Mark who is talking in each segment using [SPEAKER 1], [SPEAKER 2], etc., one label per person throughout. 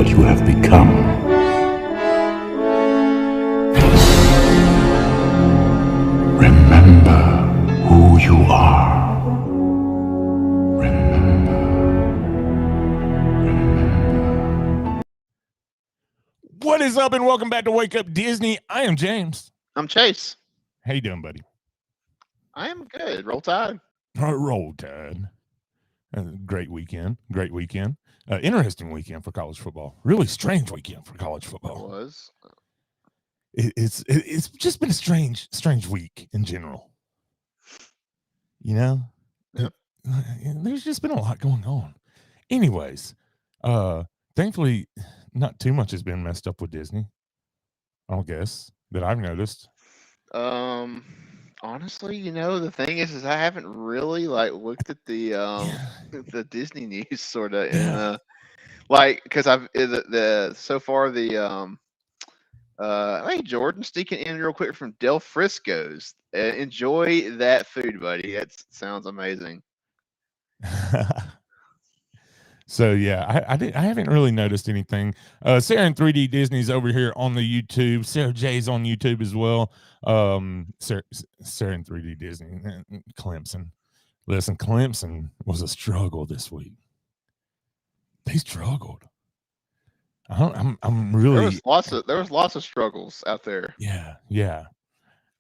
[SPEAKER 1] what you have become. Remember who you are.
[SPEAKER 2] What is up, and welcome back to Wake Up Disney. I am James.
[SPEAKER 3] I'm Chase.
[SPEAKER 2] How you doing, buddy?
[SPEAKER 3] I am good. Roll Tide.
[SPEAKER 2] Roll Tide. Great weekend. Interesting weekend for college football. Really strange weekend for college football.
[SPEAKER 3] It was.
[SPEAKER 2] It's just been a strange week in general. You know?
[SPEAKER 3] Yep.
[SPEAKER 2] There's just been a lot going on. Anyways, thankfully, not too much has been messed up with Disney, I guess, that I've noticed.
[SPEAKER 3] Honestly, the thing is I haven't really looked at the the Disney news sort of because I've so far the hey Jordan, sneaking in real quick from Del Frisco's. Enjoy that food, buddy. That sounds amazing.
[SPEAKER 2] So yeah, I haven't really noticed anything. Sarah in 3D Disney's over here on the YouTube. Sarah J's on YouTube as well. Sarah in 3D Disney. Clemson. Listen, Clemson was a struggle this week. They struggled. I'm really.
[SPEAKER 3] There was lots of struggles out there.
[SPEAKER 2] Yeah.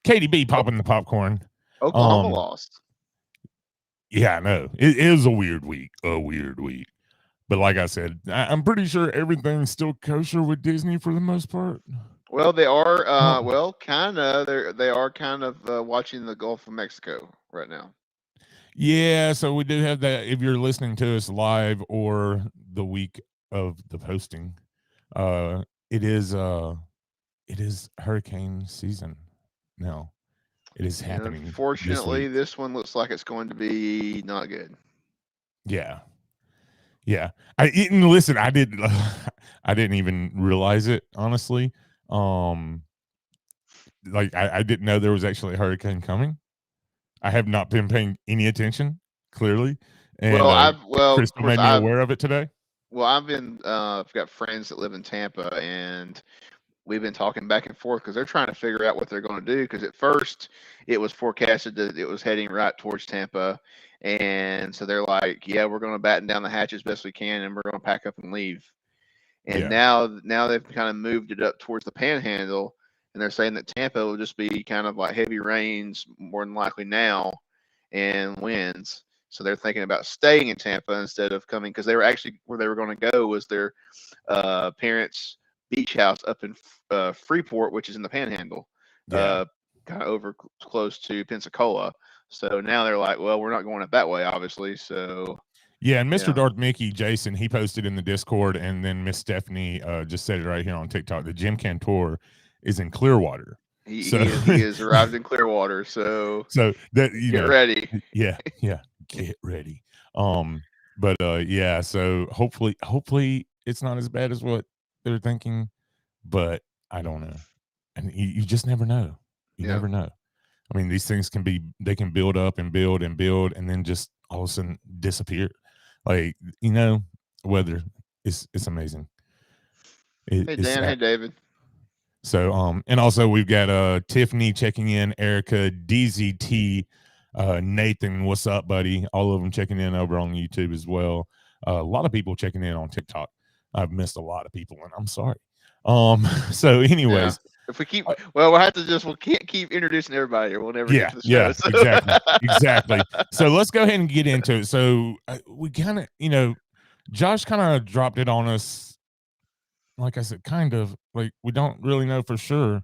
[SPEAKER 2] Katie B popping the popcorn.
[SPEAKER 3] Oklahoma lost.
[SPEAKER 2] Yeah, I know. It was a weird week. But like I said, I'm pretty sure everything's still kosher with Disney for the most part.
[SPEAKER 3] Well, they are. Kind of. They are kind of watching the Gulf of Mexico right now.
[SPEAKER 2] Yeah, so we do have that. If you're listening to us live or the week of the posting, it is hurricane season now. It is happening.
[SPEAKER 3] Unfortunately, this one looks like it's going to be not good.
[SPEAKER 2] Yeah. Listen, I didn't even realize it, honestly. I didn't know there was actually a hurricane coming. I have not been paying any attention, clearly. And Crystal made me aware of it today.
[SPEAKER 3] Well, I've got friends that live in Tampa, and we've been talking back and forth because they're trying to figure out what they're going to do. Because at first it was forecasted that it was heading right towards Tampa. And so they're like, yeah, we're going to batten down the hatch as best we can, and we're going to pack up and leave. And now they've kind of moved it up towards the Panhandle, and they're saying that Tampa will just be kind of like heavy rains more than likely now and winds. So they're thinking about staying in Tampa instead of coming, because they were actually where they were going to go was their parents' beach house up in Freeport, which is in the Panhandle, kind of over close to Pensacola. So now they're like, well, we're not going up that way, obviously. So
[SPEAKER 2] yeah, and Mr. Darth Mickey, Jason, he posted in the Discord, and then Miss Stephanie just said it right here on TikTok. The Jim Cantor is in Clearwater.
[SPEAKER 3] He has arrived in Clearwater. So
[SPEAKER 2] that
[SPEAKER 3] get ready.
[SPEAKER 2] Yeah, get ready. So hopefully it's not as bad as what they're thinking, but I don't know. And you just never know. You never know. I mean, these things can build up and build and build, and then just all of a sudden disappear. Weather is amazing.
[SPEAKER 3] Hey Dan, hey David.
[SPEAKER 2] So and also we've got Tiffany checking in, Erica, DZT, Nathan, what's up, buddy? All of them checking in over on YouTube as well. A lot of people checking in on TikTok. I've missed a lot of people, and I'm sorry. So anyways,
[SPEAKER 3] if we keep we can't keep introducing everybody, or we'll never get to the show.
[SPEAKER 2] Exactly. So let's go ahead and get into it. So we kind of, Josh kind of dropped it on us. Like I said, kind of like we don't really know for sure.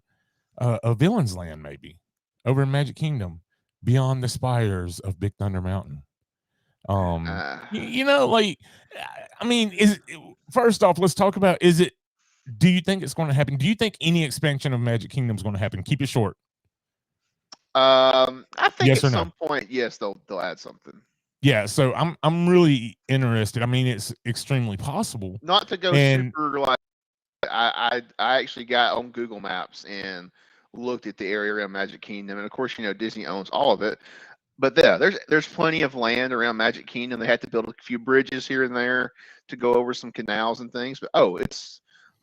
[SPEAKER 2] A Villain's Land, maybe over in Magic Kingdom, beyond the spires of Big Thunder Mountain. First off, let's talk about, do you think it's going to happen? Do you think any expansion of Magic Kingdom is going to happen? Keep it short.
[SPEAKER 3] I think at some point, yes, they'll add something.
[SPEAKER 2] Yeah, so I'm really interested. I mean, it's extremely possible.
[SPEAKER 3] Not to go super like, I actually got on Google Maps and looked at the area around Magic Kingdom, and of course, Disney owns all of it. But yeah, there's plenty of land around Magic Kingdom. They had to build a few bridges here and there to go over some canals and things. But it's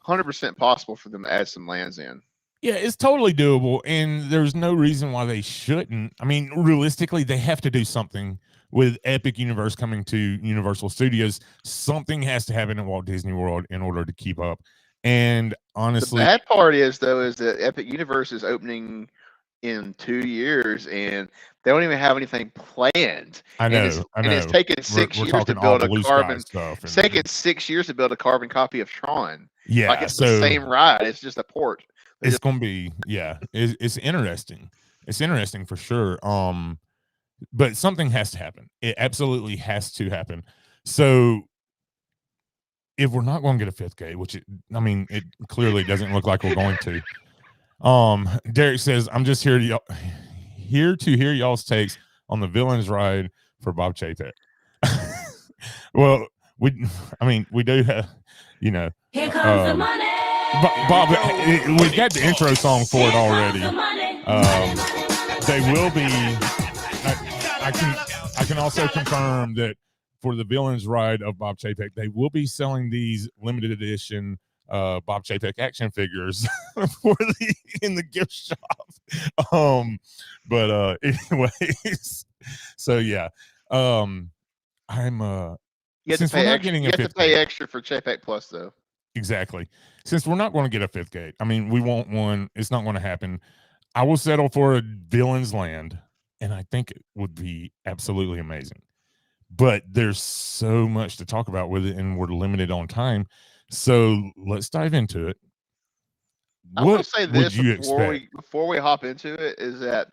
[SPEAKER 3] 100% possible for them to add some lands in.
[SPEAKER 2] Yeah, it's totally doable, and there's no reason why they shouldn't. I mean, realistically, they have to do something with Epic Universe coming to Universal Studios. Something has to happen at Walt Disney World in order to keep up. And honestly,
[SPEAKER 3] the bad part is that Epic Universe is opening in 2 years, and they don't even have anything planned.
[SPEAKER 2] I know,
[SPEAKER 3] and it's taken 6
[SPEAKER 2] we're
[SPEAKER 3] years to
[SPEAKER 2] talking all
[SPEAKER 3] build a
[SPEAKER 2] blue
[SPEAKER 3] carbon.
[SPEAKER 2] sky stuff.
[SPEAKER 3] It's taken 6 years to build a carbon copy of Tron.
[SPEAKER 2] Yeah,
[SPEAKER 3] like it's the same ride. It's just a port.
[SPEAKER 2] It's going to be it's interesting. It's interesting for sure. But something has to happen. It absolutely has to happen. So if we're not going to get a fifth gate, which it clearly doesn't look like we're going to. Derek says, "I'm just here to hear y'all's takes on the villains ride for Bob Chapek." Well, we do have,
[SPEAKER 4] Here comes the money.
[SPEAKER 2] Bob, we've got the intro song for it already. They will be. I can also confirm that for the villains ride of Bob Chapek, they will be selling these limited edition Bob Chapek action figures in the gift shop. But anyways, so yeah, I'm
[SPEAKER 3] you have to pay extra for Chapek Plus though.
[SPEAKER 2] Exactly. Since we're not going to get a fifth gate, we want one. It's not going to happen. I will settle for a villain's land, and I think it would be absolutely amazing. But there's so much to talk about with it, and we're limited on time. So let's dive into it.
[SPEAKER 3] I will say this before we hop into it is that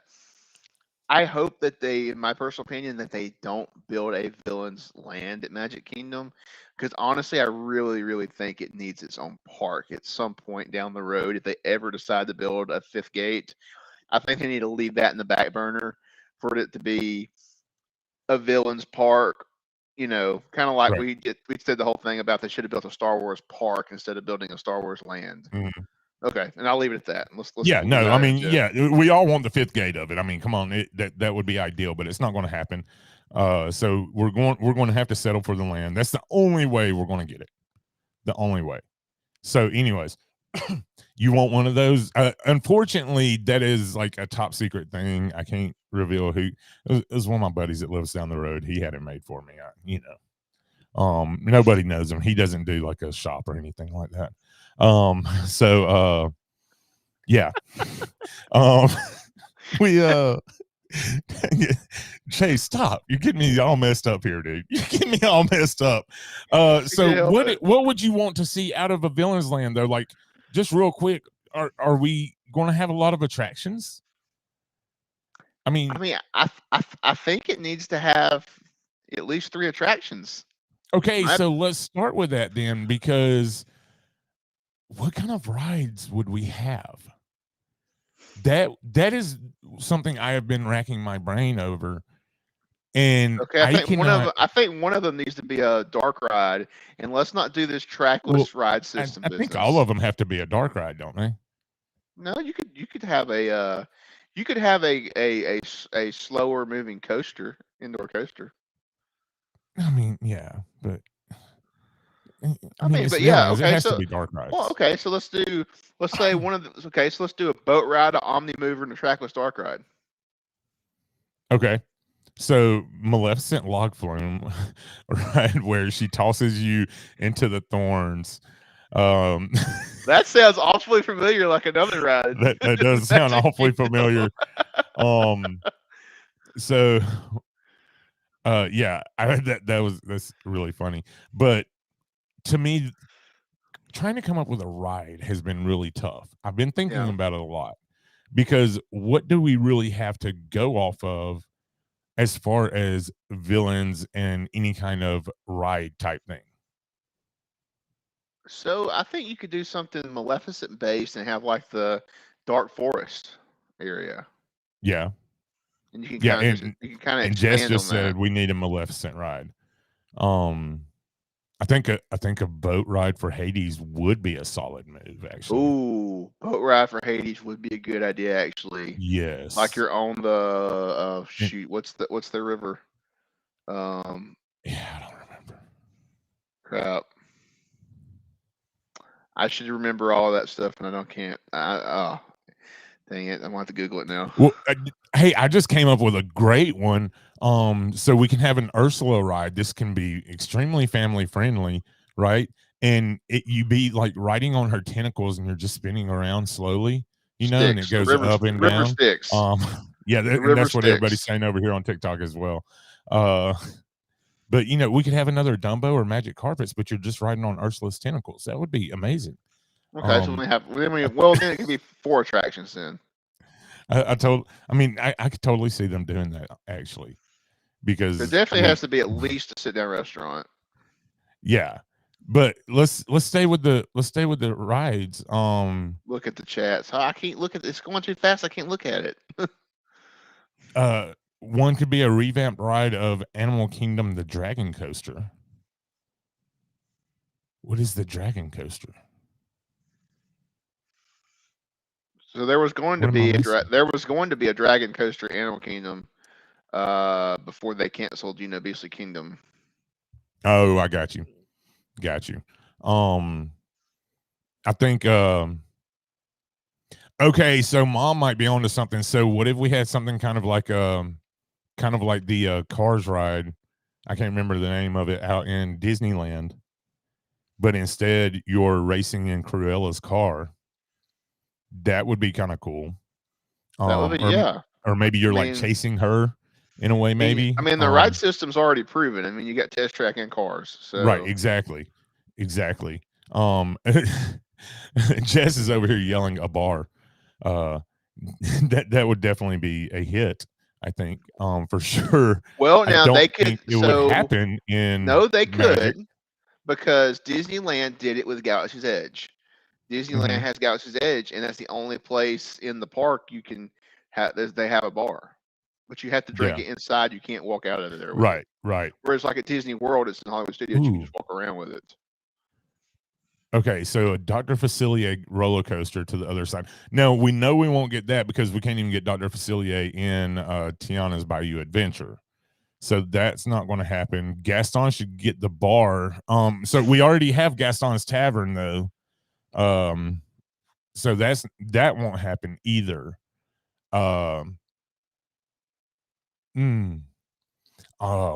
[SPEAKER 3] I hope that in my personal opinion, that they don't build a villain's land at Magic Kingdom, because honestly, I really, really think it needs its own park at some point down the road. If they ever decide to build a fifth gate, I think they need to leave that in the back burner for it to be a villain's park. Kind of like we said the whole thing about they should have built a Star Wars park instead of building a Star Wars land.
[SPEAKER 2] Mm-hmm.
[SPEAKER 3] Okay, and I'll leave it at that. Let's
[SPEAKER 2] we all want the fifth gate of it. Come on, that would be ideal, but it's not going to happen. So we're going to have to settle for the land. That's the only way we're going to get it. The only way. So, anyways, you want one of those? Unfortunately, that is like a top secret thing. I can't reveal who. It was one of my buddies that lives down the road. He had it made for me. Nobody knows him. He doesn't do like a shop or anything like that. Yeah. Chase, stop. You're getting me all messed up here, dude. You're getting me all messed up. So what would you want to see out of a villain's land though? Like, just real quick, are we going to have a lot of attractions?
[SPEAKER 3] I think it needs to have at least 3 attractions.
[SPEAKER 2] Okay, so let's start with that then, because what kind of rides would we have? That is something I have been racking my brain over. And
[SPEAKER 3] I think one of them needs to be a dark ride, and let's not do this trackless ride system.
[SPEAKER 2] I think all of them have to be a dark ride, don't they?
[SPEAKER 3] No, you could have a slower moving indoor coaster.
[SPEAKER 2] Yeah, but
[SPEAKER 3] it
[SPEAKER 2] has to be dark rides.
[SPEAKER 3] Well, okay, so let's say so let's do a boat ride, an Omni Mover, and a trackless dark ride.
[SPEAKER 2] Okay. So Maleficent Log Flume ride where she tosses you into the thorns.
[SPEAKER 3] That sounds awfully familiar, like another ride.
[SPEAKER 2] That does sound awfully familiar. So that's really funny. But to me, trying to come up with a ride has been really tough. I've been thinking about it a lot, because what do we really have to go off of as far as villains and any kind of ride type thing?
[SPEAKER 3] So I think you could do something Maleficent based and have like the Dark Forest area.
[SPEAKER 2] Yeah.
[SPEAKER 3] And you can kind of
[SPEAKER 2] and Jess just said we need a Maleficent ride. I think a boat ride for Hades would be a solid move, actually.
[SPEAKER 3] Ooh, boat ride for Hades would be a good idea, actually.
[SPEAKER 2] Yes.
[SPEAKER 3] Like you're on the shoot. What's the river?
[SPEAKER 2] Yeah, I don't remember.
[SPEAKER 3] Crap. I should remember all of that stuff, and I can't. Dang it! I'm going to have to Google it now.
[SPEAKER 2] Well, hey, I just came up with a great one. So we can have an Ursula ride. This can be extremely family friendly, right? And you be like riding on her tentacles, and you're just spinning around slowly, and it goes up and
[SPEAKER 3] river
[SPEAKER 2] down.
[SPEAKER 3] Styx.
[SPEAKER 2] Yeah, and that's what everybody's saying over here on TikTok as well. But we could have another Dumbo or Magic Carpets, but you're just riding on Ursula's tentacles. That would be amazing.
[SPEAKER 3] Okay, so then it could be 4 attractions then.
[SPEAKER 2] I could totally see them doing that, actually, because
[SPEAKER 3] there definitely has to be at least a sit down restaurant.
[SPEAKER 2] Yeah, but let's stay with the rides.
[SPEAKER 3] Look at the chat. So I can't look at it's going too fast. I can't look at
[SPEAKER 2] it. One could be a revamped ride of Animal Kingdom, the Dragon Coaster. What is the Dragon Coaster?
[SPEAKER 3] So there was going to be a Dragon Coaster Animal Kingdom before they canceled Beastly Kingdom.
[SPEAKER 2] Oh, I got you. I think okay, so Mom might be onto something. So what if we had something kind of like the Cars ride? I can't remember the name of it, out in Disneyland, but instead you're racing in Cruella's car. That would be kind of cool.
[SPEAKER 3] That would be, yeah.
[SPEAKER 2] Or maybe you're like chasing her in a way, maybe.
[SPEAKER 3] The ride system's already proven. You got Test Track and Cars. So.
[SPEAKER 2] Right, exactly. Jess is over here yelling a bar. That would definitely be a hit, I think, for sure.
[SPEAKER 3] Well, now they could.
[SPEAKER 2] It would happen in.
[SPEAKER 3] No, they could,
[SPEAKER 2] Magic.
[SPEAKER 3] because Disneyland did it with Galaxy's Edge. Disneyland has Galaxy's Edge, and that's the only place in the park you can have. They have a bar, but you have to drink it inside. You can't walk out of there.
[SPEAKER 2] Right.
[SPEAKER 3] Whereas, like at Disney World, it's in Hollywood Studios. You can just walk around with it.
[SPEAKER 2] Okay, so a Dr. Facilier roller coaster to the other side. Now, we know we won't get that because we can't even get Dr. Facilier in Tiana's Bayou Adventure. So that's not going to happen. Gaston should get the bar. So we already have Gaston's Tavern, though. So that won't happen either. Oh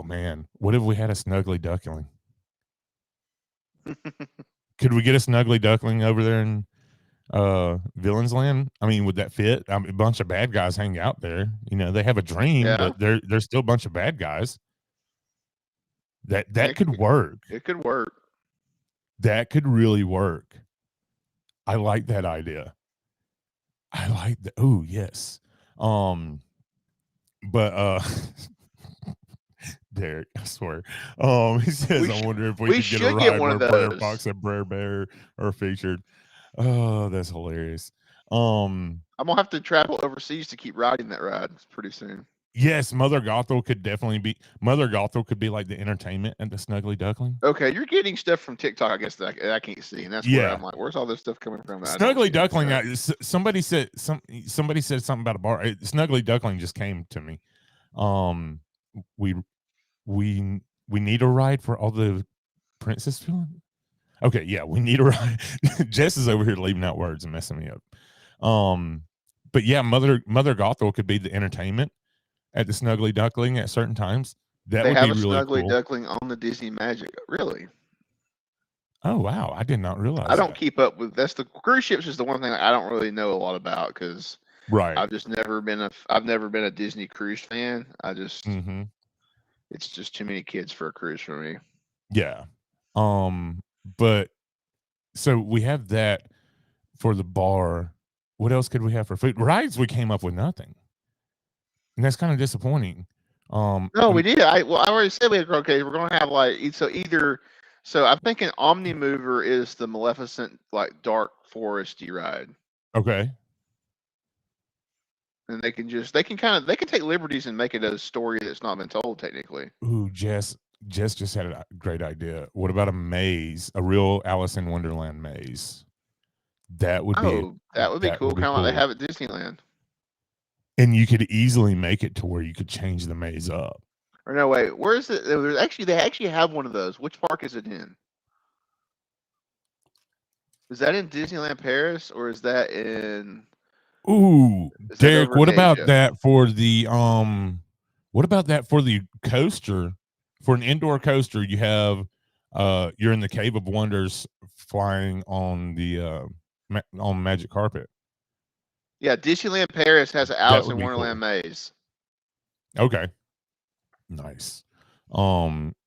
[SPEAKER 2] man, what if we had a Snuggly Duckling? Could we get a Snuggly Duckling over there in Villains Land? Would that fit? A bunch of bad guys hang out there. They have a dream, but they're still a bunch of bad guys. That could work.
[SPEAKER 3] It could work.
[SPEAKER 2] That could really work. I like that idea. I like that. Oh, yes. But Derek, I swear. He says, I wonder if we could get a ride where Brer Fox and Brer Bear are featured. Oh, that's hilarious.
[SPEAKER 3] I'm gonna have to travel overseas to keep riding that ride pretty soon.
[SPEAKER 2] Yes, Mother Gothel could definitely be. Mother Gothel could be like the entertainment and the Snuggly Duckling.
[SPEAKER 3] Okay, you're getting stuff from TikTok, I guess, that I can't see, and that's where I'm like, where's all this stuff coming from?
[SPEAKER 2] Snuggly Duckling. Somebody said something about a bar. Snuggly Duckling just came to me. We need a ride for all the princess feeling. Okay, yeah, we need a ride. Jess is over here leaving out words and messing me up. But yeah, Mother Gothel could be the entertainment at the Snuggly Duckling at certain times. That would be really cool. They have a Snuggly
[SPEAKER 3] Duckling on the Disney Magic. Really?
[SPEAKER 2] Oh wow, I did not realize.
[SPEAKER 3] I don't keep up with. That's the cruise ships is the one thing I don't really know a lot about because I've just never been a Disney cruise fan. I just it's just too many kids for a cruise for me.
[SPEAKER 2] Yeah. But so we have that for the bar. What else could we have for food? Rides, we came up with nothing. And that's kind of disappointing.
[SPEAKER 3] No, we did. I already said we're going to have so I'm thinking Omni Mover is the Maleficent dark foresty ride.
[SPEAKER 2] Okay.
[SPEAKER 3] And they can take liberties and make it a story that's not been told technically.
[SPEAKER 2] Ooh, Jess, Jess just had a great idea. What about a maze, a real Alice in Wonderland maze? That would be
[SPEAKER 3] that would be cool. Kind of like they have at Disneyland.
[SPEAKER 2] And you could easily make it to where you could change the maze up.
[SPEAKER 3] Or no, wait, where is it? They actually have one of those. Which park is it in? Is that in Disneyland Paris or is that in?
[SPEAKER 2] Ooh, Derek, what about
[SPEAKER 3] Asia?
[SPEAKER 2] that for the What about that for the coaster? For an indoor coaster, you have you're in the Cave of Wonders, flying on the on magic carpet.
[SPEAKER 3] Yeah, Disneyland Paris has an Alice in Wonderland maze.
[SPEAKER 2] Okay, nice.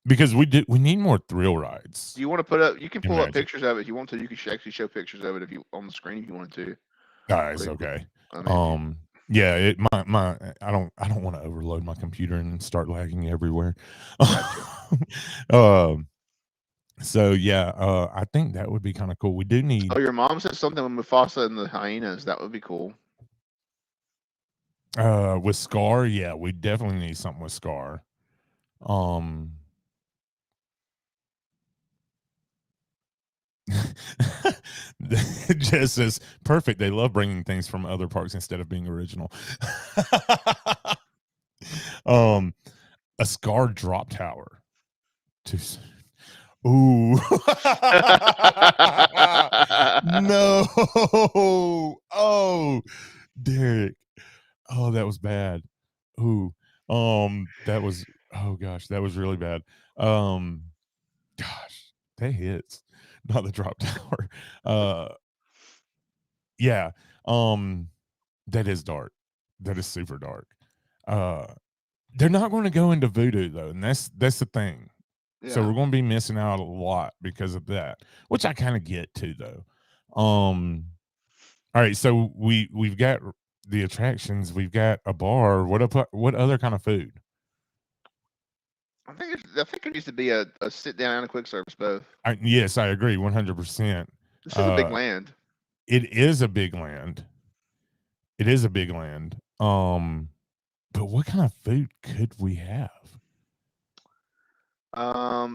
[SPEAKER 2] Because we need more thrill rides.
[SPEAKER 3] Do you want to put up? You can pull up pictures of it if you want to. You can actually show pictures of it if you on the screen if you wanted to.
[SPEAKER 2] Nice. Okay. Yeah, my I don't want to overload my computer and start lagging everywhere. So yeah, I think that would be kind of cool. We do need.
[SPEAKER 3] Oh, your mom said something with Mufasa and the hyenas. That would be cool.
[SPEAKER 2] With Scar, yeah, we definitely need something with Scar. Jess says perfect. They love bringing things from other parks instead of being original. A Scar drop tower. Too soon. Ooh. No. Oh, Derek. Oh, that was bad. Ooh. That was, oh gosh, that was really bad. Gosh, that hits. Not the drop tower. Yeah. That is dark. That is super dark. They're not going to go into voodoo though, and that's the thing. Yeah. So we're going to be missing out a lot because of that, which I kind of get too though. All right, so we've got the attractions, we've got a bar. What other kind of food?
[SPEAKER 3] I think there needs to be a sit down and a quick service both.
[SPEAKER 2] Yes, I agree 100%.
[SPEAKER 3] This is a big land.
[SPEAKER 2] It is a big land. It is a big land. But what kind of food could we have?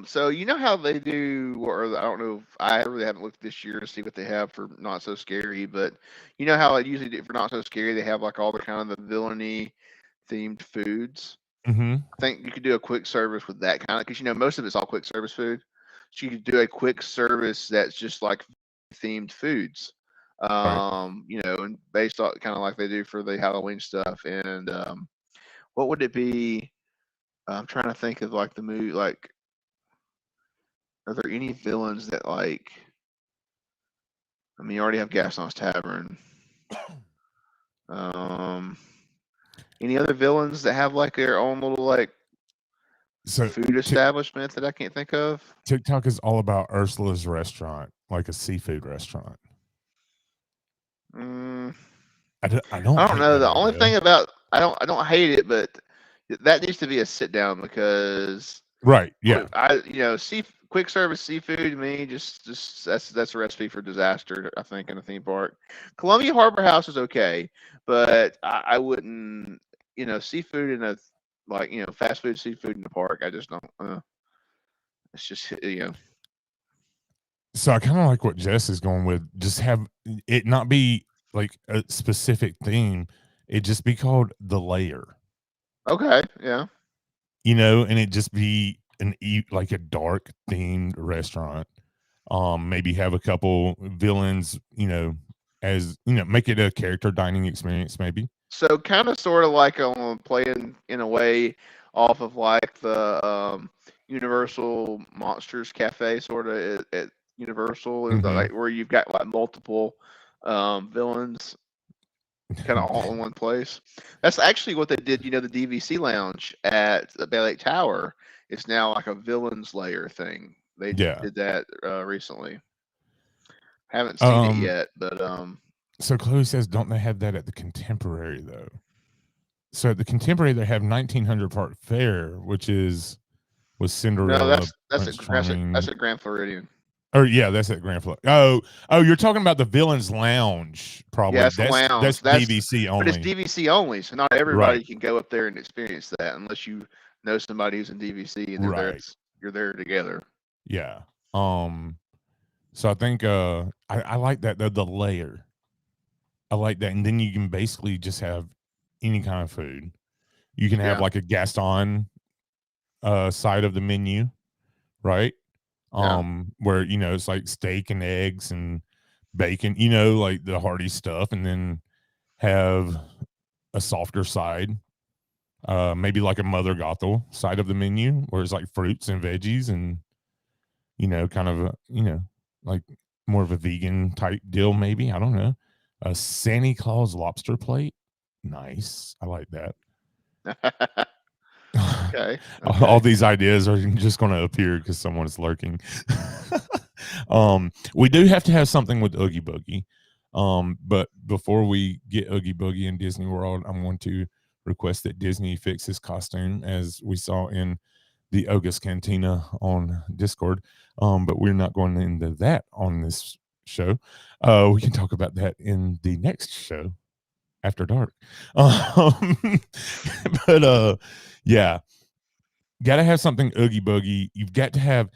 [SPEAKER 3] So you know how they do, or I don't know, I really haven't looked this year to see what they have for Not So Scary, but you know how I usually do for Not So Scary, they have like all the kind of the villainy themed foods.
[SPEAKER 2] Mm-hmm.
[SPEAKER 3] I think you could do a quick service with that kind of, because you know most of it's all quick service food. So you could do a quick service that's just like themed foods.
[SPEAKER 2] Right.
[SPEAKER 3] You know, and based on kind of like they do for the Halloween stuff. And what would it be? I'm trying to think of like the movie, like, are there any villains that like? I mean, you already have Gaston's Tavern. Any other villains that have like their own little like food establishment that I can't think of?
[SPEAKER 2] TikTok is all about Ursula's restaurant, like a seafood restaurant. I don't
[SPEAKER 3] know. The only thing about I don't hate it, but that needs to be a sit down because
[SPEAKER 2] right, yeah.
[SPEAKER 3] Quick service seafood to me just that's a recipe for disaster, I think, in a theme park. Columbia Harbor House is okay, but I wouldn't, seafood in a fast food seafood in the park. I just don't. It's just
[SPEAKER 2] So I kind of like what Jess is going with. Just have it not be like a specific theme. It just be called The Lair.
[SPEAKER 3] Okay, yeah.
[SPEAKER 2] And it just be like a dark themed restaurant. Maybe have a couple villains, as make it a character dining experience, maybe.
[SPEAKER 3] So kind of sort of like playing in a way off of like the Universal Monsters Cafe sort of at Universal, and like where you've got like multiple villains kind of all in one place. That's actually what they did. The DVC lounge at the Bay Lake Tower is now like a villains layer thing. They did that recently. Haven't seen it yet, but
[SPEAKER 2] so Chloe says, don't they have that at the Contemporary though? So at the Contemporary they have 1900 Park Fair, which is with Cinderella.
[SPEAKER 3] No, that's at Grand Floridian.
[SPEAKER 2] Or yeah, that's at Grand Floridian. Oh, you're talking about the Villains Lounge, probably.
[SPEAKER 3] Yeah, that's
[SPEAKER 2] DVC only.
[SPEAKER 3] But it's DVC only, so not everybody can go up there and experience that unless you know somebody who's in DVC and they're there. you're there together.
[SPEAKER 2] Yeah. So I think I like that the layer. I like that, and then you can basically just have any kind of food. You can have
[SPEAKER 3] Yeah.
[SPEAKER 2] like a Gaston side of the menu, right?
[SPEAKER 3] Yeah.
[SPEAKER 2] Where it's like steak and eggs and bacon, like the hearty stuff, and then have a softer side, maybe like a Mother Gothel side of the menu, where it's like fruits and veggies and kind of like more of a vegan type deal, maybe. I don't know. A Santa Claus lobster plate. Nice. I like that.
[SPEAKER 3] Okay.
[SPEAKER 2] All these ideas are just going to appear because someone is lurking. We do have to have something with Oogie Boogie. But before we get Oogie Boogie in Disney World, I'm going to request that Disney fix his costume, as we saw in the August Cantina on Discord. But we're not going into that on this show. We can talk about that in the next show after dark. But yeah, gotta have something Oogie Boogie. You've got to have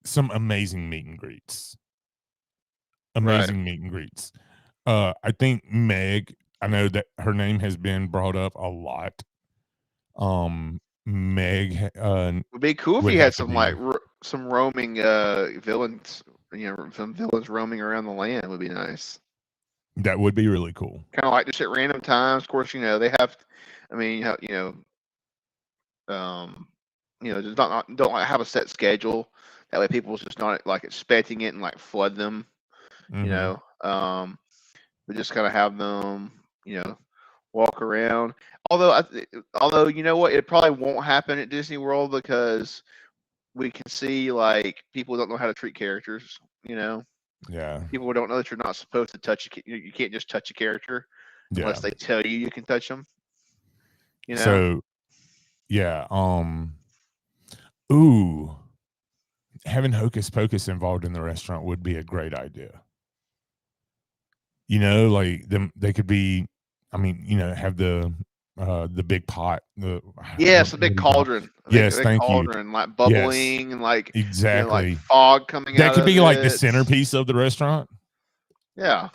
[SPEAKER 2] some amazing meet and greets. Amazing meet and greets. I think Meg, I know that her name has been brought up a lot. Meg
[SPEAKER 3] Would be cool if
[SPEAKER 2] would
[SPEAKER 3] you
[SPEAKER 2] have
[SPEAKER 3] had
[SPEAKER 2] to
[SPEAKER 3] some
[SPEAKER 2] be-
[SPEAKER 3] like some roaming villains, some villains roaming around the land would be nice.
[SPEAKER 2] that would be really cool.
[SPEAKER 3] Kind of like just at random times. Of course, they have. I mean, just don't like have a set schedule. That way, people's just not like expecting it and like flood them.
[SPEAKER 2] Mhm.
[SPEAKER 3] We just kind of have them, walk around. Although you know what, it probably won't happen at Disney World because we can see like people don't know how to treat characters.
[SPEAKER 2] Yeah.
[SPEAKER 3] People don't know that you're not supposed to touch you can't just touch a character unless they tell you can touch them.
[SPEAKER 2] So yeah, ooh, having Hocus Pocus involved in the restaurant would be a great idea. Like they could be, I mean, have the big pot, the
[SPEAKER 3] big cauldron.
[SPEAKER 2] Yes,
[SPEAKER 3] big
[SPEAKER 2] thank you.
[SPEAKER 3] cauldron, like bubbling and like
[SPEAKER 2] Exactly.
[SPEAKER 3] like fog coming
[SPEAKER 2] that
[SPEAKER 3] out.
[SPEAKER 2] could
[SPEAKER 3] of
[SPEAKER 2] be like the
[SPEAKER 3] it.
[SPEAKER 2] centerpiece of the restaurant.
[SPEAKER 3] Yeah.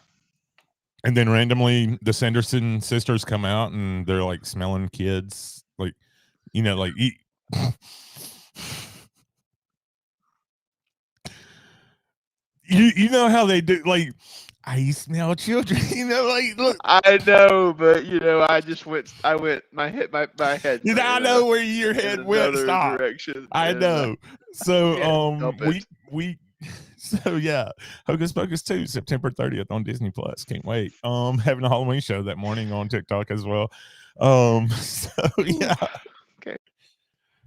[SPEAKER 2] And then randomly the Sanderson sisters come out and they're like smelling kids, like like eat. You know how they do, like, I smell children, like, look.
[SPEAKER 3] I know, but my head.
[SPEAKER 2] I know where your head went. Stop.
[SPEAKER 3] Direction.
[SPEAKER 2] I know. So we so yeah, Hocus Pocus 2, September 30th on Disney Plus. Can't wait. Having a Halloween show that morning on TikTok as well. So yeah.
[SPEAKER 3] Okay.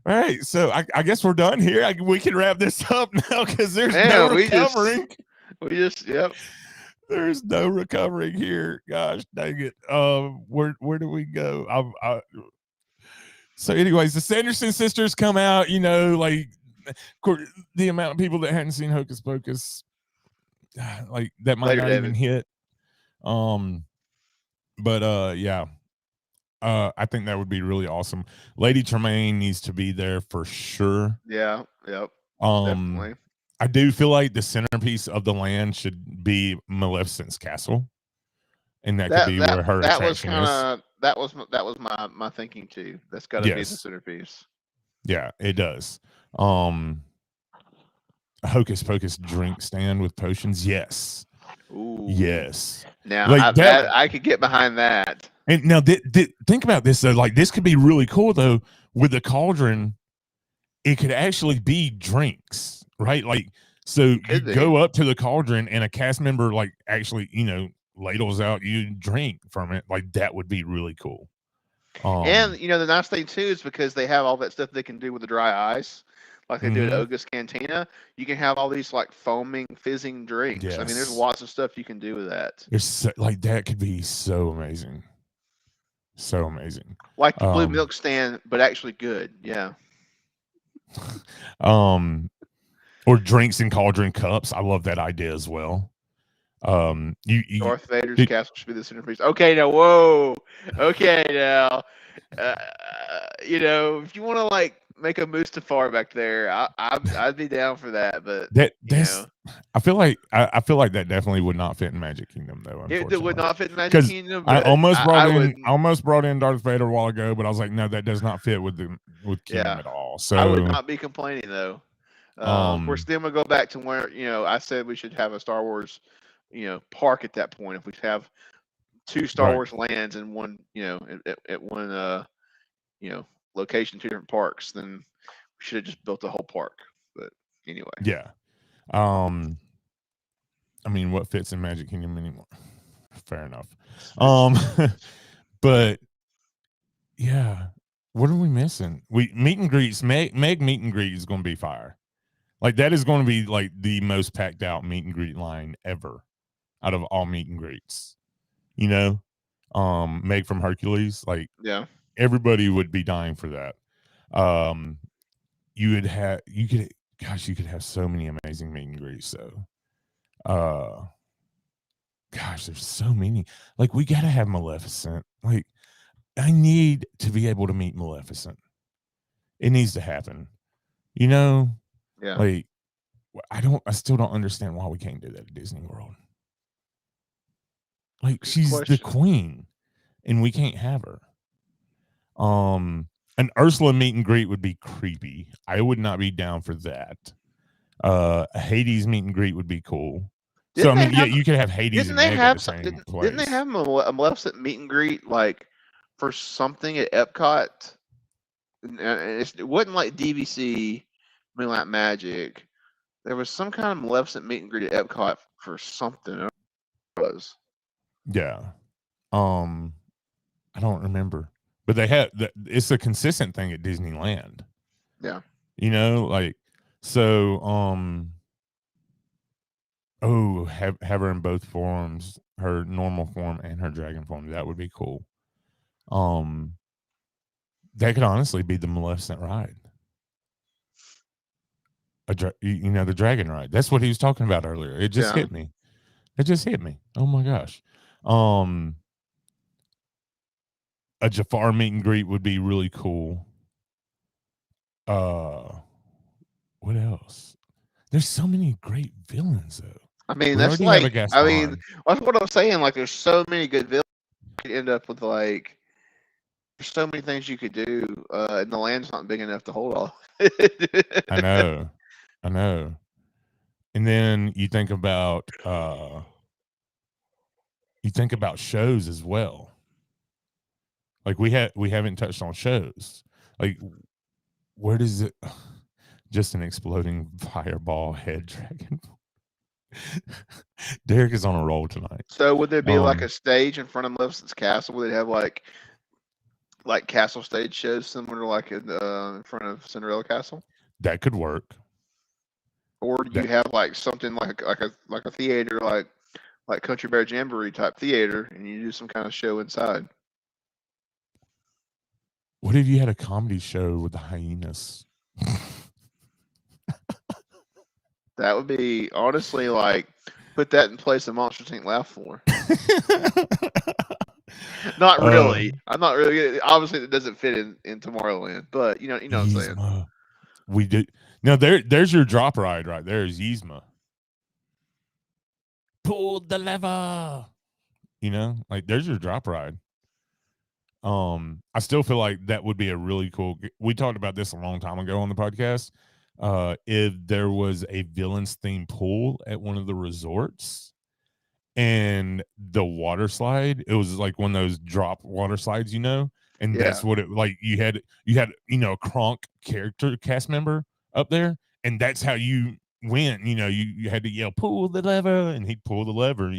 [SPEAKER 2] All right, so I guess we're done here. We can wrap this up now because there's no recovering.
[SPEAKER 3] Yep.
[SPEAKER 2] There's no recovering here. Gosh dang it. Where do we go? So anyways, the Sanderson sisters come out, like, of course, the amount of people that hadn't seen Hocus Pocus, like, that might not even hit. But yeah. I think that would be really awesome. Lady Tremaine needs to be there for sure.
[SPEAKER 3] Yeah, yep. Definitely.
[SPEAKER 2] I do feel like the centerpiece of the land should be Maleficent's castle, and that could be where her attraction is.
[SPEAKER 3] That was my thinking too. That's got to be the centerpiece.
[SPEAKER 2] Yeah, it does. A Hocus Pocus drink stand with potions. Yes.
[SPEAKER 3] Ooh.
[SPEAKER 2] Yes.
[SPEAKER 3] Now I could get behind that.
[SPEAKER 2] And now think about this though. Like, this could be really cool though. With the cauldron, it could actually be drinks, right? Like, so you go up to the cauldron and a cast member like actually, ladles out you drink from it. Like, that would be really cool.
[SPEAKER 3] And the nice thing too is because they have all that stuff they can do with the dry ice, like they do at August Cantina. You can have all these like foaming, fizzing drinks. Yes. I mean, there's lots of stuff you can do with that.
[SPEAKER 2] It's like, that could be so amazing. So amazing.
[SPEAKER 3] Like the blue milk stand, but actually good. Yeah.
[SPEAKER 2] Or drinks in cauldron cups. I love that idea as well.
[SPEAKER 3] Darth Vader's castle should be the centerpiece. Okay, now, whoa. Okay, now, if you want to like make a Mustafar back there. I'd be down for that, but
[SPEAKER 2] that's I feel like that definitely would not fit in Magic Kingdom though,
[SPEAKER 3] it would
[SPEAKER 2] unfortunately.
[SPEAKER 3] not fit in Magic
[SPEAKER 2] Because
[SPEAKER 3] Kingdom.
[SPEAKER 2] I
[SPEAKER 3] But
[SPEAKER 2] almost brought in Darth Vader a while ago, but I was like, no, that does not fit with Kingdom at all. So
[SPEAKER 3] I would not be complaining though. Of course, then we'll go back to where I said we should have a Star Wars, park at that point. If we have 2 Star Wars lands in one, at one, location, 2 different parks, then we should have just built the whole park. But anyway,
[SPEAKER 2] yeah. I mean, what fits in Magic Kingdom anymore? Fair enough. But yeah, what are we missing? Meet and greets. Meg meet and greet is going to be fire. Like that is going to be like the most packed out meet and greet line ever, out of all meet and greets. Meg from Hercules. Like everybody would be dying for that. You could have so many amazing meet and greets. So, gosh, there's so many. Like we gotta have Maleficent. Like I need to be able to meet Maleficent. It needs to happen. Like I still don't understand why we can't do that at Disney World. Like she's the queen, and we can't have her. An Ursula meet and greet would be creepy. I would not be down for that. A Hades meet and greet would be cool. You could have Hades and Meg at the same place.
[SPEAKER 3] Didn't they have a Maleficent meet and greet like for something at Epcot? It wasn't like DVC, Moonlight Magic. There was some kind of Maleficent meet and greet at Epcot for something. It was.
[SPEAKER 2] Yeah. I don't remember. But they have it's a consistent thing at Disneyland.
[SPEAKER 3] Yeah.
[SPEAKER 2] Have her in both forms, her normal form and her dragon form. That would be cool. That could honestly be the Maleficent ride. The dragon ride. That's what he was talking about earlier. It just hit me. Oh my gosh. A Jafar meet and greet would be really cool. What else? There's so many great villains though.
[SPEAKER 3] I mean, that's what I'm saying. Like, there's so many good villains. You could end up with like, there's so many things you could do, and the land's not big enough to hold all.
[SPEAKER 2] I know. And then you think about shows as well. Like we haven't touched on shows. Like, where does it? Just an exploding fireball head dragon. Derek is on a roll tonight.
[SPEAKER 3] So would there be like a stage in front of Maleficent's castle? Would they have like castle stage shows similar to like in front of Cinderella Castle?
[SPEAKER 2] That could work.
[SPEAKER 3] Or do you have like something like a theater like Country Bear Jamboree type theater, and you do some kind of show inside?
[SPEAKER 2] What if you had a comedy show with the hyenas?
[SPEAKER 3] That would be honestly like put that in place of Monsters Inc. Laugh Floor. Not really. I'm not really. Obviously, it doesn't fit in Tomorrowland, but you know what I'm saying.
[SPEAKER 2] We do. Now there's your drop ride right there. Is Yzma. Pull the lever. Like there's your drop ride. I still feel like that would be a really cool. We talked about this a long time ago on the podcast. If there was a villains themed pool at one of the resorts, and the water slide, it was like one of those drop water slides, and that's what it like. You had a Kronk character cast member up there, and that's how you went. You had to yell pull the lever, and he'd pull the lever.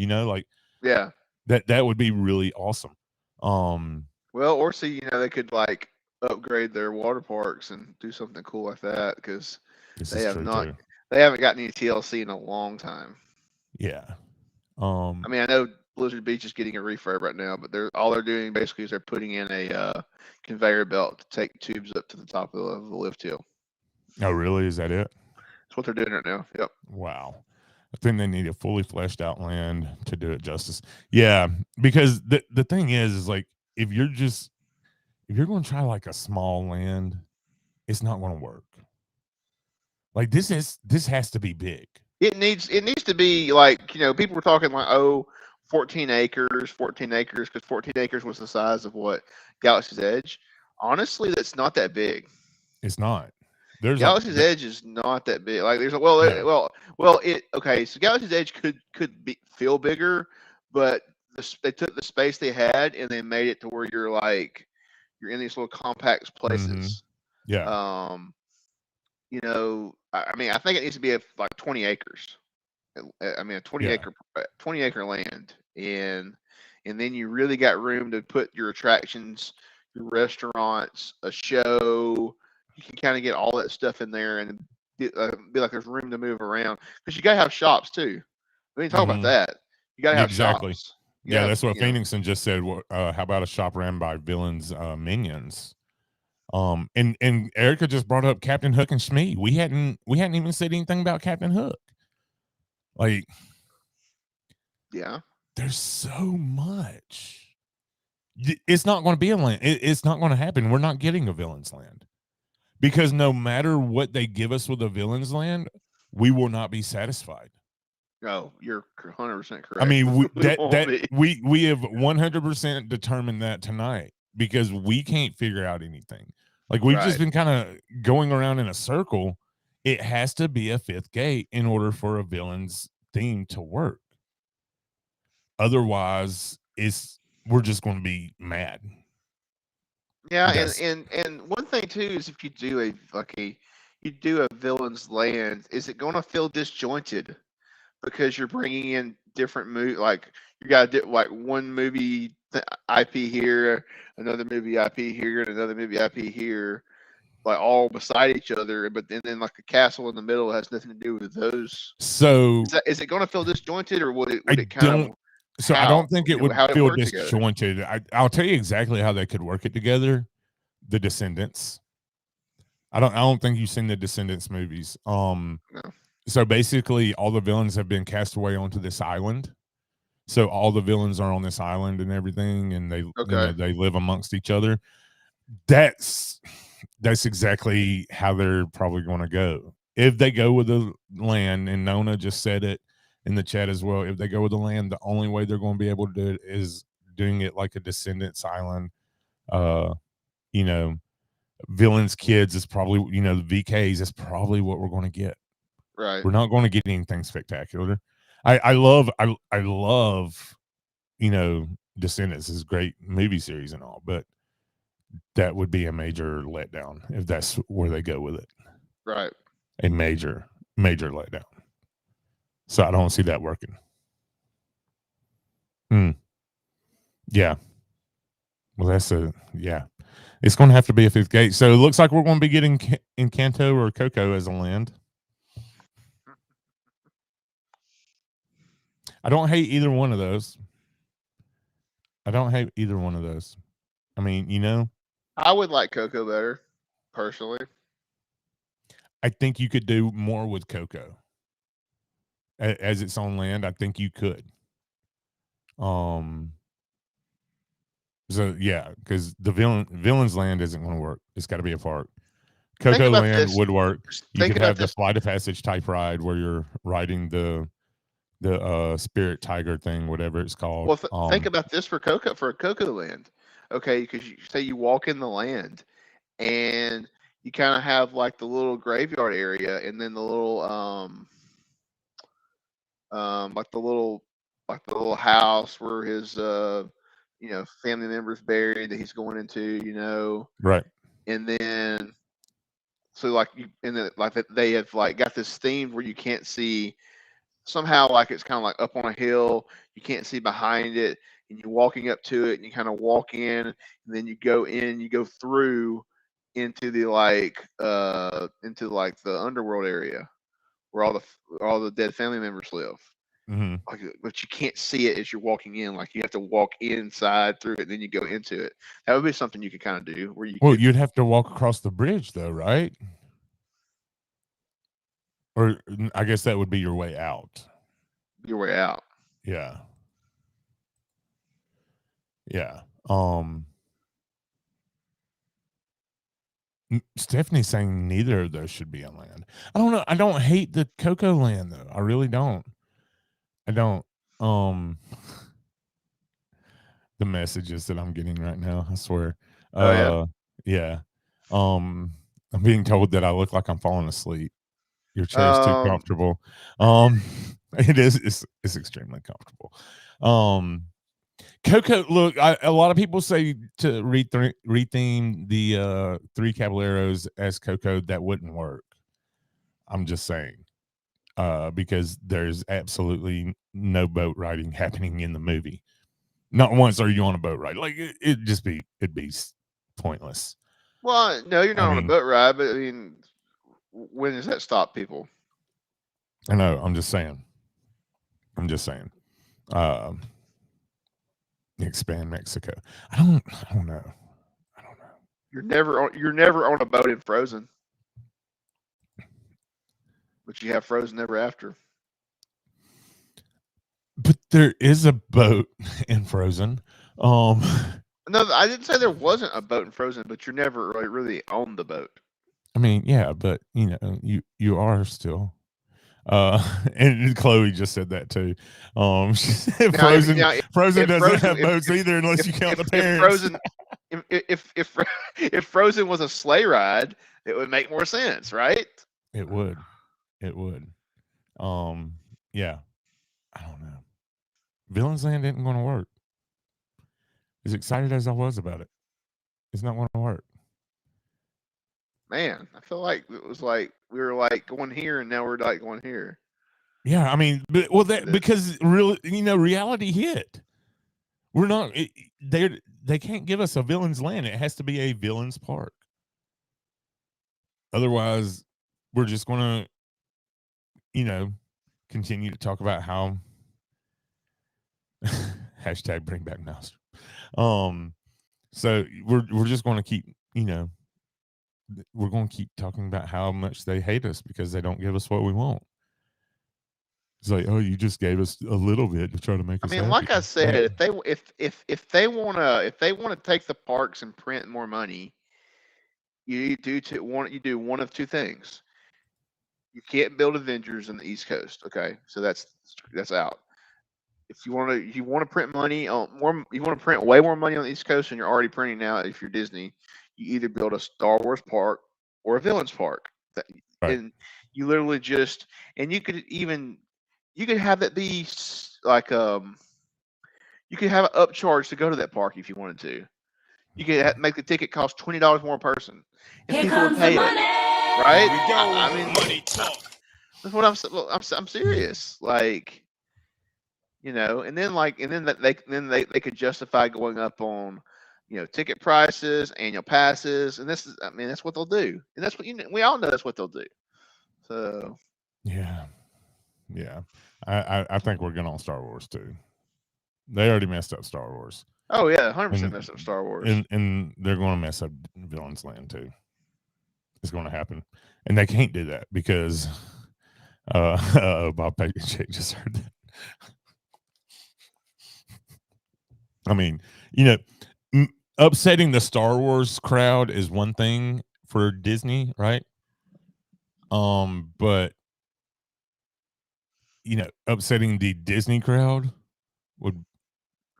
[SPEAKER 2] That would be really awesome.
[SPEAKER 3] Well, or see, they could like upgrade their water parks and do something cool like that, because they haven't gotten any TLC in a long time.
[SPEAKER 2] Yeah.
[SPEAKER 3] I mean, I know Blizzard Beach is getting a refurb right now, but all they're doing basically is they're putting in a conveyor belt to take tubes up to the top of the lift hill.
[SPEAKER 2] Oh, really? Is that it?
[SPEAKER 3] That's what they're doing right now. Yep.
[SPEAKER 2] Wow. I think they need a fully fleshed out land to do it justice. Yeah, because the thing is like if you're going to try like a small land, it's not going to work. Like this has to be big.
[SPEAKER 3] It needs to be like, people were talking like, 14 acres, because 14 acres was the size of what Galaxy's Edge. Honestly, that's not that big.
[SPEAKER 2] It's not. There's
[SPEAKER 3] Galaxy's Edge is not that big. Like there's okay. So Galaxy's Edge could feel bigger, but they took the space they had and they made it to where you're in these little compact places.
[SPEAKER 2] Yeah.
[SPEAKER 3] I mean, I think it needs to be like 20 acres. I mean, a 20 acre land, and then you really got room to put your attractions, your restaurants, a show. You can kind of get all that stuff in there, and be like there's room to move around, because you gotta have shops too. We didn't talk about that. You gotta have shops.
[SPEAKER 2] That's what Phoenixon just said. How about a shop ran by villains, minions? And Erica just brought up Captain Hook and Smee. We hadn't even said anything about Captain Hook. Like,
[SPEAKER 3] yeah,
[SPEAKER 2] there's so much. It's not going to be a land. It's not going to happen. We're not getting a villain's land, because no matter what they give us with a villain's land, we will not be satisfied.
[SPEAKER 3] No, you're 100% correct.
[SPEAKER 2] I mean, we have 100% determined that tonight, because we can't figure out anything. Like, we've just been kind of going around in a circle. It has to be a fifth gate in order for a villain's theme to work. Otherwise, we're just going to be mad.
[SPEAKER 3] Yeah, and one thing too is, if you do a villain's land, is it going to feel disjointed? Because you're bringing in different like you got like one movie IP here, another movie IP here, and another movie IP here, like all beside each other, but then like a castle in the middle has nothing to do with those.
[SPEAKER 2] So
[SPEAKER 3] is it going to feel disjointed, or would it kind of?
[SPEAKER 2] So I don't think it would feel disjointed. I'll tell you exactly how they could work it together. The Descendants. I don't think you've seen the Descendants movies.
[SPEAKER 3] No.
[SPEAKER 2] So basically, all the villains have been cast away onto this island. So all the villains are on this island and everything, and they they live amongst each other. That's exactly how they're probably going to go. If they go with the land, and Nona just said it in the chat as well, if they go with the land, the only way they're going to be able to do it is doing it like a Descendants island. Villains kids is probably, the VKs is probably what we're going to get.
[SPEAKER 3] Right.
[SPEAKER 2] We're not going to get anything spectacular. I love Descendants is a great movie series and all, but that would be a major letdown if that's where they go with it.
[SPEAKER 3] Right.
[SPEAKER 2] A major letdown. So I don't see that working. Yeah. Well, it's going to have to be a fifth gate. So it looks like we're going to be getting Encanto or Coco as a land. I don't hate either one of those. I mean,
[SPEAKER 3] I would like Coco better, personally.
[SPEAKER 2] I think you could do more with Coco as its own land. I think you could. So yeah, because the villain's land isn't going to work. It's got to be a park. Coco Land would work. You could have the Flight of Passage type ride where you're riding the spirit tiger thing, whatever it's called.
[SPEAKER 3] Well, think about this for a Coco Land. Okay, because you say you walk in the land, and you kind of have like the little graveyard area, and then the little like the little house where his family members buried that he's going into,
[SPEAKER 2] right.
[SPEAKER 3] And then so like they have like got this theme where you can't see, somehow, like it's kind of like up on a hill, you can't see behind it, and you're walking up to it, and you kind of walk in, and then you go through into the the underworld area where all the dead family members live.
[SPEAKER 2] Mm-hmm.
[SPEAKER 3] But you can't see it as you're walking in. Like you have to walk inside through it, then you go into it. That would be something you could kind of do.
[SPEAKER 2] You'd have to walk across the bridge, though, right? Or I guess that would be your way out.
[SPEAKER 3] Your way out.
[SPEAKER 2] Yeah. Yeah. Stephanie's saying neither of those should be on land. I don't know. I don't hate the Coco Land though. I really don't. I don't. The messages that I'm getting right now, I swear.
[SPEAKER 3] Oh, yeah?
[SPEAKER 2] Yeah. I'm being told that I look like I'm falling asleep. Your chair's too comfortable. It is. It's extremely comfortable. Coco, look, a lot of people say to retheme the Three Caballeros as Coco. That wouldn't work. I'm just saying, because there's absolutely no boat riding happening in the movie. Not once are you on a boat ride. Like it'd be pointless.
[SPEAKER 3] Well, no, you're not on a boat ride, but I mean, when does that stop people?
[SPEAKER 2] I know. I'm just saying. Expand Mexico. I don't know.
[SPEAKER 3] You're never on a boat in Frozen, but you have Frozen Ever After.
[SPEAKER 2] But there is a boat in Frozen.
[SPEAKER 3] No, I didn't say there wasn't a boat in Frozen, but you're never really on the boat.
[SPEAKER 2] I mean, yeah, but you are still. And Chloe just said that too. She said Frozen doesn't have boats either, unless you count the parents.
[SPEAKER 3] If Frozen was a sleigh ride, it would make more sense, right?
[SPEAKER 2] It would. Yeah. I don't know. Villains Land isn't going to work. As excited as I was about it, it's not going to work.
[SPEAKER 3] Man, I feel like it was like we were like going here, and now we're like going here.
[SPEAKER 2] Yeah, I mean, because really, reality hit. We're not. They can't give us a Villains Land. It has to be a Villains Park. Otherwise, we're just going to, continue to talk about how hashtag bring back Maelstrom. So we're just going to keep, we're going to keep talking about how much they hate us because they don't give us what we want. It's like, oh, you just gave us a little bit to try to make us. I mean,
[SPEAKER 3] like I said, if they wanna take the parks and print more money, you do one of two things. You can't build Avengers on the East Coast, okay? So that's out. If you want to print money on you want to print way more money on the East Coast than you're already printing now. If you're Disney, you either build a Star Wars park or a Villains park, and you literally just you could have that be like you could have an upcharge to go to that park if you wanted to. You could make the ticket cost $20 more a person, and people would pay it, right? I mean, money talk. That's what I'm serious, like. And then they could justify going up on, ticket prices, annual passes, and that's what they'll do, and that's what we all know that's what they'll do. So
[SPEAKER 2] yeah, I think we're going on Star Wars too. They already messed up Star Wars.
[SPEAKER 3] Oh yeah, 100% messed up Star Wars,
[SPEAKER 2] and they're going to mess up Villains Land too. It's going to happen, and they can't do that because Bob Jake just heard that. I mean, upsetting the Star Wars crowd is one thing for Disney, right? But upsetting the Disney crowd would,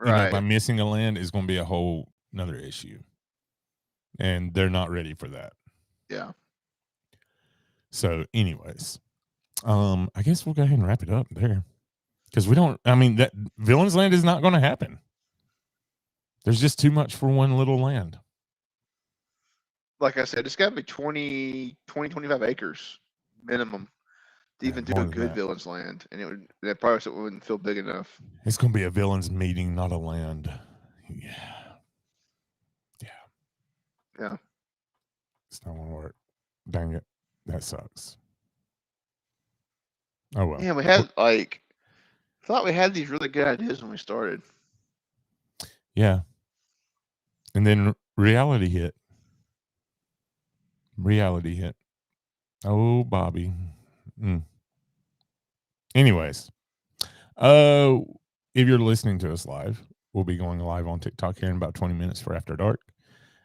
[SPEAKER 2] by missing a land is going to be a whole another issue, and they're not ready for that.
[SPEAKER 3] Yeah.
[SPEAKER 2] So, anyways, I guess we'll go ahead and wrap it up there because we don't. I mean, that Villains Land is not going to happen. There's just too much for one little land.
[SPEAKER 3] Like I said, it's got to be 25 acres minimum to even do a good Villains Land, and that probably wouldn't feel big enough.
[SPEAKER 2] It's going to be a Villains meeting, not a land. Yeah. It's not going to work. Dang it. That sucks. Oh, well.
[SPEAKER 3] Yeah, we had thought we had these really good ideas when we started.
[SPEAKER 2] Yeah. And then reality hit. Oh, Bobby. Anyways, if you're listening to us live, we'll be going live on TikTok here in about 20 minutes for After Dark.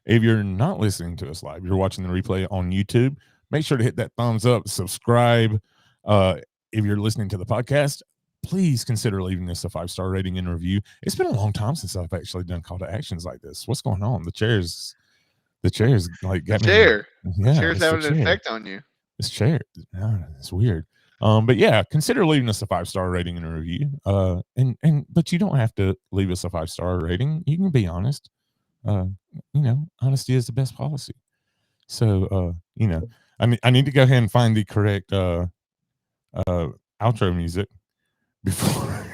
[SPEAKER 2] If you're not listening to us live, you're watching the replay on YouTube, make sure to hit that thumbs up, subscribe. If you're listening to the podcast, please consider leaving us a 5-star rating and review. It's been a long time since I've actually done call to actions like this. What's going on? The chairs like got
[SPEAKER 3] the chair.
[SPEAKER 2] me. Yeah,
[SPEAKER 3] the chair's having an effect on you.
[SPEAKER 2] This chair, it's weird. But yeah, consider leaving us a 5-star rating and a review. But you don't have to leave us a 5-star rating. You can be honest. Honesty is the best policy. So I need to go ahead and find the correct outro music before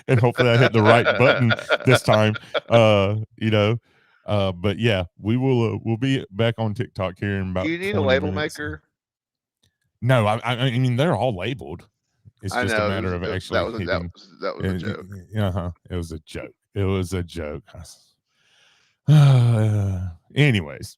[SPEAKER 2] and hopefully I hit the right button this time. But yeah, we'll be back on TikTok here in about.
[SPEAKER 3] Do you need a label maker?
[SPEAKER 2] No, I mean they're all labeled. It's just a matter of actually
[SPEAKER 3] that was a joke.
[SPEAKER 2] It was a joke. It was a joke. Anyways.